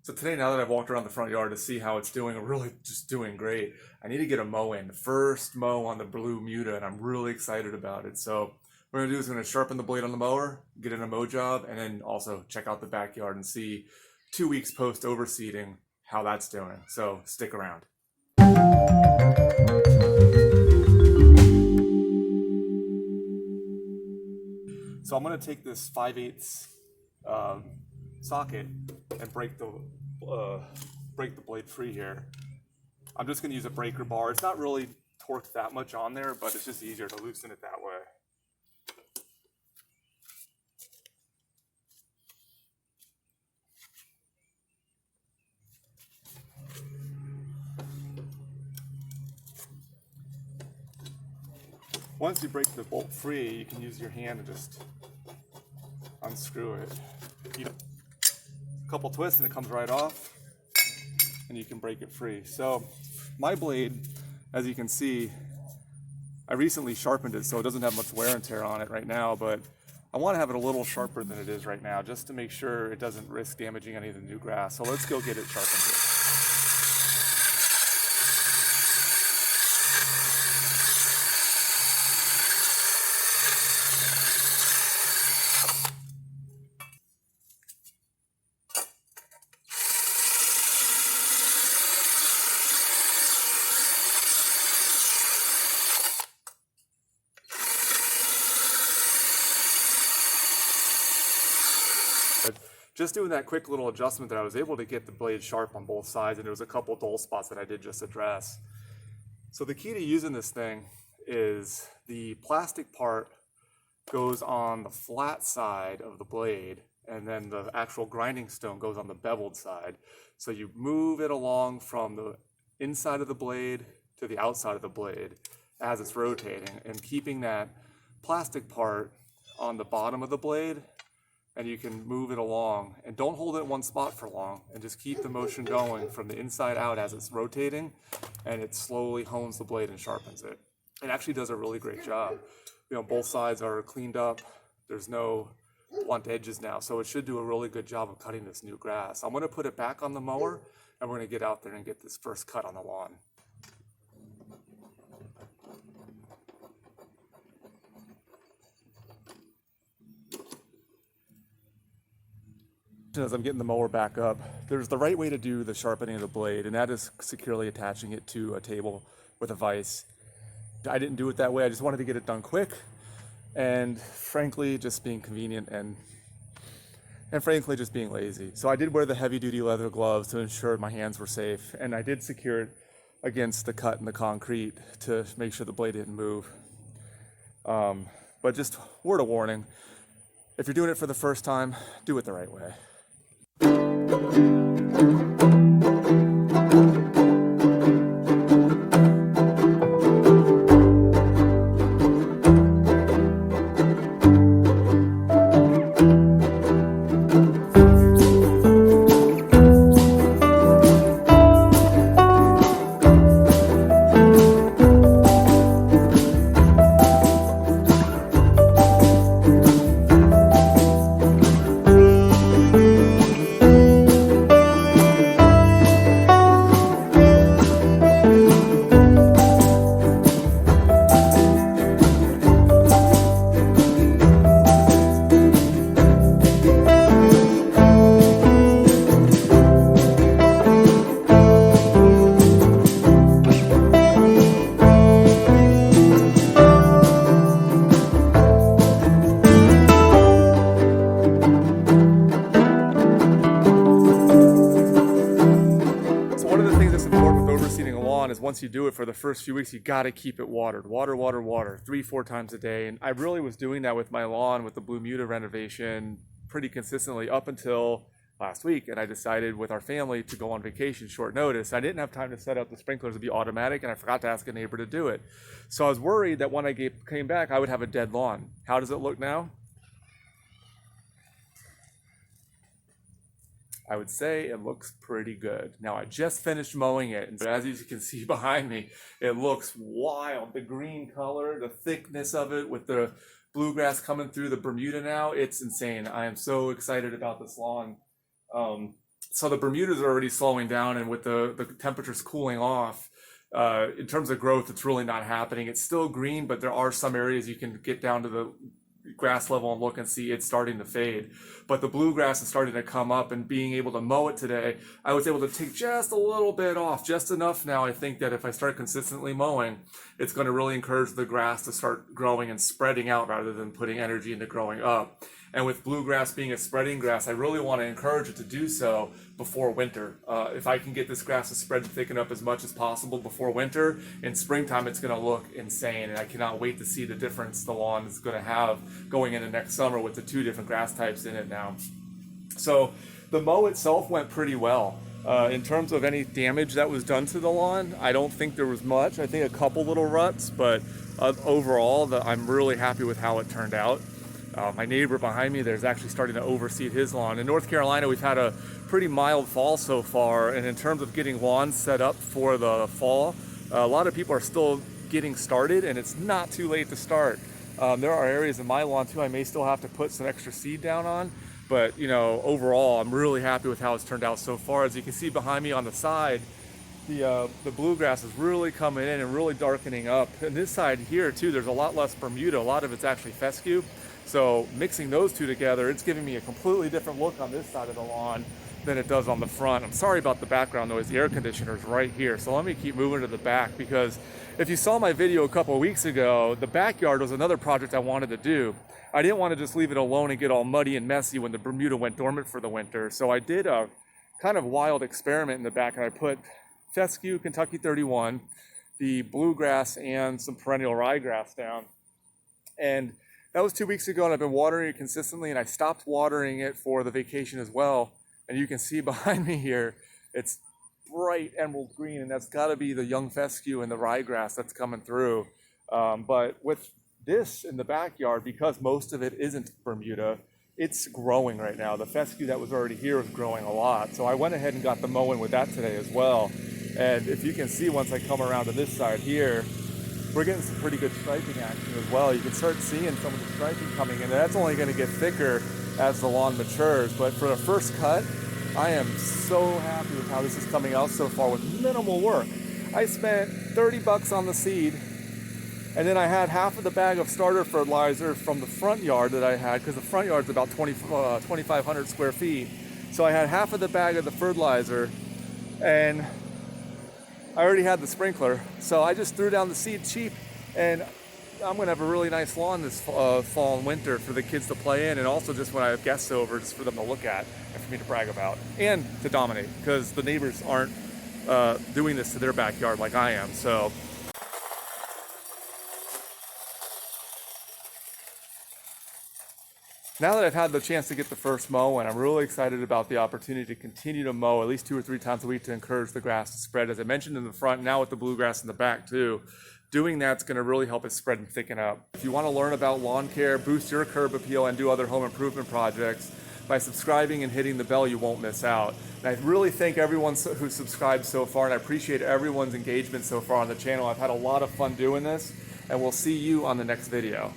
So today, now that I've walked around the front yard to see how it's doing, I'm really just doing great. I need to get a mow in, the first mow on the Bluemuda, and I'm really excited about it. So what I'm gonna do is I'm gonna sharpen the blade on the mower, get in a mow job, and then also check out the backyard and see 2 weeks post overseeding how that's doing. So stick around. So I'm gonna take this 5/8 socket and break the blade free here. I'm just going to use a breaker bar. It's not really torqued that much on there, but it's just easier to loosen it that way. Once you break the bolt free, you can use your hand to just unscrew it. You know, a couple twists and it comes right off, and you can break it free. So my blade, as you can see, I recently sharpened it so it doesn't have much wear and tear on it right now, but I want to have it a little sharper than it is right now just to make sure it doesn't risk damaging any of the new grass. So let's go get it sharpened. But just doing that quick little adjustment there, I was able to get the blade sharp on both sides, and there was a couple dull spots that I did just address. So the key to using this thing is the plastic part goes on the flat side of the blade, and then the actual grinding stone goes on the beveled side. So you move it along from the inside of the blade to the outside of the blade as it's rotating, and keeping that plastic part on the bottom of the blade, and you can move it along, and don't hold it in one spot for long, and just keep the motion going from the inside out as it's rotating, and it slowly hones the blade and sharpens it. It actually does a really great job. You know, both sides are cleaned up. There's no blunt edges now, so it should do a really good job of cutting this new grass. I'm gonna put it back on the mower, and we're gonna get out there and get this first cut on the lawn. As I'm getting the mower back up, there's the right way to do the sharpening of the blade, and that is securely attaching it to a table with a vise. I didn't do it that way. I just wanted to get it done quick, and frankly just being convenient, and frankly just being lazy. So I did wear the heavy-duty leather gloves to ensure my hands were safe, and I did secure it against the cut in the concrete to make sure the blade didn't move. But just word of warning, if you're doing it for the first time, do it the right way. Is once you do it for the first few weeks, you got to keep it watered. Water, 3-4 times a day. And I really was doing that with my lawn with the Bluemuda renovation pretty consistently up until last week. And I decided with our family to go on vacation short notice. I didn't have time to set up the sprinklers to be automatic, and I forgot to ask a neighbor to do it. So I was worried that when I came back, I would have a dead lawn. How does it look now? I would say it looks pretty good. Now I just finished mowing it, and as you can see behind me, it looks wild. The green color, the thickness of it with the bluegrass coming through the Bermuda now, it's insane. I am so excited about this lawn. So the Bermudas are already slowing down, and with the temperatures cooling off, in terms of growth, it's really not happening. It's still green, but there are some areas you can get down to the grass level and look and see it's starting to fade. But the bluegrass is starting to come up, and being able to mow it today, I was able to take just a little bit off, just enough now. I think that if I start consistently mowing, it's going to really encourage the grass to start growing and spreading out rather than putting energy into growing up. And with bluegrass being a spreading grass, I really want to encourage it to do so before winter. If I can get this grass to spread and thicken up as much as possible before winter, in springtime it's going to look insane. And I cannot wait to see the difference the lawn is going to have going into next summer with the 2 different grass types in it now. So the mow itself went pretty well. In terms of any damage that was done to the lawn, I don't think there was much. I think a couple little ruts, but overall, I'm really happy with how it turned out. My neighbor behind me there's actually starting to overseed his lawn. In North Carolina, we've had a pretty mild fall so far, and in terms of getting lawns set up for the fall, a lot of people are still getting started, and it's not too late to start. There are areas in my lawn too I may still have to put some extra seed down on, but you know, overall I'm really happy with how it's turned out so far. As you can see behind me on the side, the bluegrass is really coming in and really darkening up. And this side here too, there's a lot less Bermuda. A lot of it's actually fescue. So mixing those two together, it's giving me a completely different look on this side of the lawn than it does on the front. I'm sorry about the background noise. The air conditioner is right here. So let me keep moving to the back, because if you saw my video a couple of weeks ago, the backyard was another project I wanted to do. I didn't want to just leave it alone and get all muddy and messy when the Bermuda went dormant for the winter. So I did a kind of wild experiment in the back, and I put fescue, Kentucky 31, the bluegrass, and some perennial ryegrass down. And that was 2 weeks ago, and I've been watering it consistently, and I stopped watering it for the vacation as well. And you can see behind me here, it's bright emerald green, and that's got to be the young fescue and the ryegrass that's coming through. But with this in the backyard, because most of it isn't Bermuda, it's growing right now. The fescue that was already here is growing a lot. So I went ahead and got the mowing with that today as well. And if you can see, once I come around to this side here, we're getting some pretty good striping action as well. You can start seeing some of the striping coming in. That's only going to get thicker as the lawn matures. But for the first cut, I am so happy with how this is coming out so far with minimal work. I spent 30 bucks on the seed, and then I had half of the bag of starter fertilizer from the front yard that I had, because the front yard's about 2,500 square feet. So I had half of the bag of the fertilizer, and I already had the sprinkler, so I just threw down the seed cheap, and I'm gonna have a really nice lawn this fall and winter for the kids to play in, and also just when I have guests over, just for them to look at and for me to brag about and to dominate, because the neighbors aren't doing this to their backyard like I am. So now that I've had the chance to get the first mow, and I'm really excited about the opportunity to continue to mow at least 2 or 3 times a week to encourage the grass to spread, as I mentioned in the front, now with the bluegrass in the back too. Doing that's going to really help it spread and thicken up. If you want to learn about lawn care, boost your curb appeal, and do other home improvement projects, by subscribing and hitting the bell, you won't miss out. And I really thank everyone who's subscribed so far, and I appreciate everyone's engagement so far on the channel. I've had a lot of fun doing this, and we'll see you on the next video.